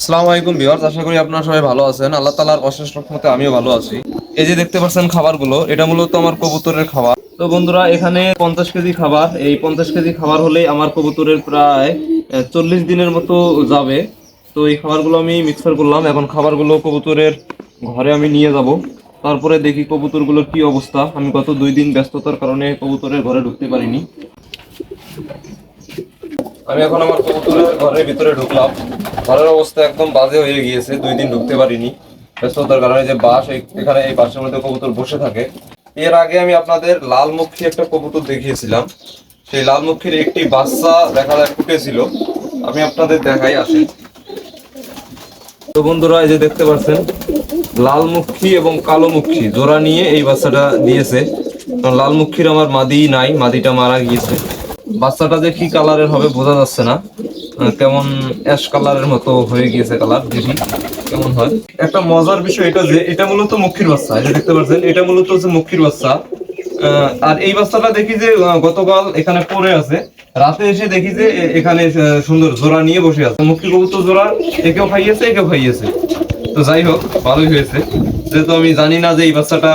আসসালামু আলাইকুম ভিউয়ার্স, আশা করি আপনারা সবাই ভালো আছেন। আল্লাহ তাআলার অশেষ রহমতে আমিও ভালো আছি। এই যে দেখতে পাচ্ছেন খাবারগুলো, এটা মূলত আমার কবুতরের খাবার। তো বন্ধুরা, এখানে 50 কেজি খাবার। এই 50 কেজি খাবার হলেই আমার কবুতরের প্রায় 40 দিনের মতো যাবে। তো এই খাবারগুলো আমি মিক্সার করলাম। এখন খাবারগুলো কবুতরের ঘরে আমি নিয়ে যাব। তারপরে দেখি কবুতরগুলোর কি অবস্থা। আমি গত 2 দিন ব্যস্ততার কারণে কবুতরের ঘরে ঢুকতে পারিনি। আমি এখন আমার কবুতরের ঘরের ভিতরে ঢুকলাম। ঘরের অবস্থা একদম বাজে হয়ে গিয়েছে, 2 দিন ঢুকতে পারিনি ব্যস্ততার কারণে। যে বাঁশ, এখানে এই বাঁশের মধ্যে কবুতর বসে থাকে। এর আগে আমি আপনাদের লালমুখী একটা কবুতর দেখিয়েছিলাম। সেই লালমুখীর একটি বাচ্চা দেখা যায় ফুটেছিল। আমি আপনাদের দেখাই, আসেন। তো বন্ধুরা, এই যে দেখতে পাচ্ছেন লালমুখী এবং কালোমুখী জোড়া নিয়ে এই বাচ্চাটা দিয়েছে। লালমুখীর আমার মাদি নাই, মাদিটা মারা গিয়েছে। বাচ্চাটা যে কি কালারের হবে বোঝা যাচ্ছে না। কেমন অ্যাশ কালারের মতো হয়ে গিয়েছে কালার, দেখি কেমন হয়। একটা মজার বিষয় এটা যে এটা মূলত মক্ষীর বাচ্চা। এই যে দেখতে পাচ্ছেন, এটা মূলত হচ্ছে মক্ষীর বাচ্চা। আর এই বাচ্চাটা দেখি যে গতকাল এখানে পড়ে আছে। রাতে এসে দেখি যে এখানে সুন্দর জোড়া নিয়ে বসে আছে। মক্ষী কবুতর জোড়া একেও খাইয়েছে, একেও খাইয়েছে। তো যাই হোক, ভালোই হয়েছে, যেহেতু আমি জানি না যে এই বাচ্চাটা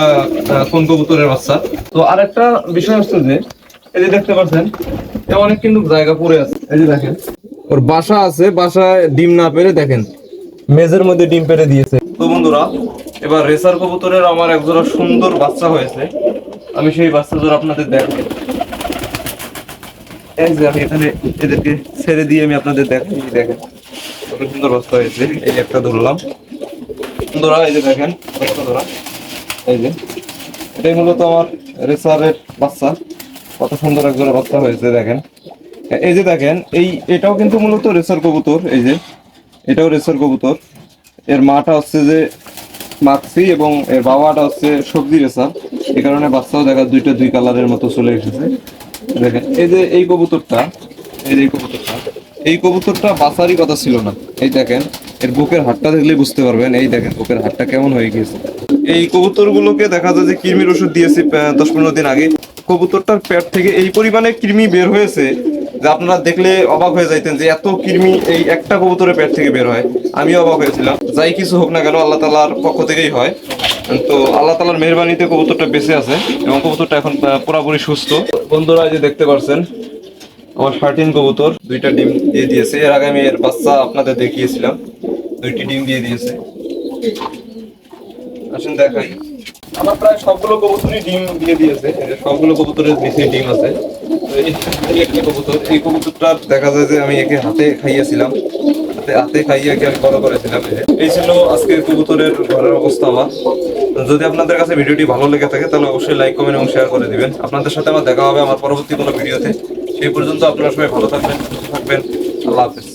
কোন কবুতরের বাচ্চা। তো আর একটা বিষয় হচ্ছে যে এই যে দেখতে পাচ্ছেন অনেক কিন্তু জায়গা পড়ে আছে। এই যে দেখেন, ওর বাসা আছে, বাসায় ডিম না পেরে দেখেন মেজের মধ্যে ডিম পেরে দিয়েছে। তো বন্ধুরা, এবার রেসার কবুতরের আমার একজোড়া সুন্দর বাচ্চা হয়েছে। আমি সেই বাচ্চা জোড়া আপনাদের দেখাই। এই যে আমি এখানে এদেরকে ছেড়ে দিয়ে আমি আপনাদের দেখাই, দেখেন কত সুন্দর বাচ্চা হয়েছে। এই যে একটা ধরলাম বন্ধুরা, এই যে দেখেন বাচ্চা ধরা। এই যে এটাই মূলত আমার রেসারের বাচ্চা। কত সুন্দর একজোড়া বাচ্চা হয়েছে দেখেন। এই যে দেখেন, এটাও কিন্তু মূলত রেসার কবুতর। এই যে এটাও রেসার কবুতর। এর মাটা হচ্ছে যে মাক্সি এবং এর বাবাটা হচ্ছে সবজি রেসার। এই কারণে বাচ্চাও দেখা দুইটা দুই কালারের মতো চলে এসেছে। দেখেন এই যে এই কবুতরটা, এই কবুতরটা বাচ্চারই কথা ছিল না। এই দেখেন, এর বুকের হাড়টা দেখলেই বুঝতে পারবেন। এই দেখেন বুকের হাড়টা কেমন হয়ে গিয়েছে। এই কবুতরগুলোকে দেখা যায় যে কৃমির ওষুধ দিয়েছি 10-15 দিন আগে। কবুতরটার পেট থেকে এই পরিমাণে কৃমি বের হয়েছে যে আপনারা দেখলে অবাক হয়ে যাইতেন যে এত কৃমি এই একটা কবুতরের পেট থেকে বের হয়। আমিও অবাক হয়েছিলাম। যাই কিছু হোক না কেন, আল্লাহ তাআলার পক্ষ থেকেই হয়। তো আল্লাহ তাআলার মেহেরবানিতে কবুতরটা বেঁচে আছে এবং কবুতরটা এখন পুরোপুরি সুস্থ। বন্ধুরা, এই যে দেখতে পাচ্ছেন আমার 13 কবুতর দুইটা ডিম দিয়ে দিয়েছে। এর আগে আমি এর বাচ্চা আপনাদের দেখিয়েছিলাম, দুইটি ডিম দিয়ে দিয়েছে। আসেন দেখাই। আমার প্রায় সবগুলো কবুতরই ডিম দিয়ে দিয়েছে। সবগুলো কবুতরের নিচে ডিম আছে। তো এই একটি কবুতর, এই কবুতরটা দেখা যায় যে আমি একে হাতে খাইয়েছিলাম, হাতে খাইয়ে একে আমি বড় করেছিলাম। এই ছিল আজকের কবুতরের ঘরের অবস্থা আমার। যদি আপনাদের কাছে ভিডিওটি ভালো লেগে থাকে তাহলে অবশ্যই লাইক, কমেন্ট এবং শেয়ার করে দিবেন। আপনাদের সাথে আমার দেখা হবে আমার পরবর্তী কোনো ভিডিওতে। সেই পর্যন্ত আপনারা সবাই ভালো থাকবেন, সুস্থ থাকবেন। আল্লাহ হাফেজ।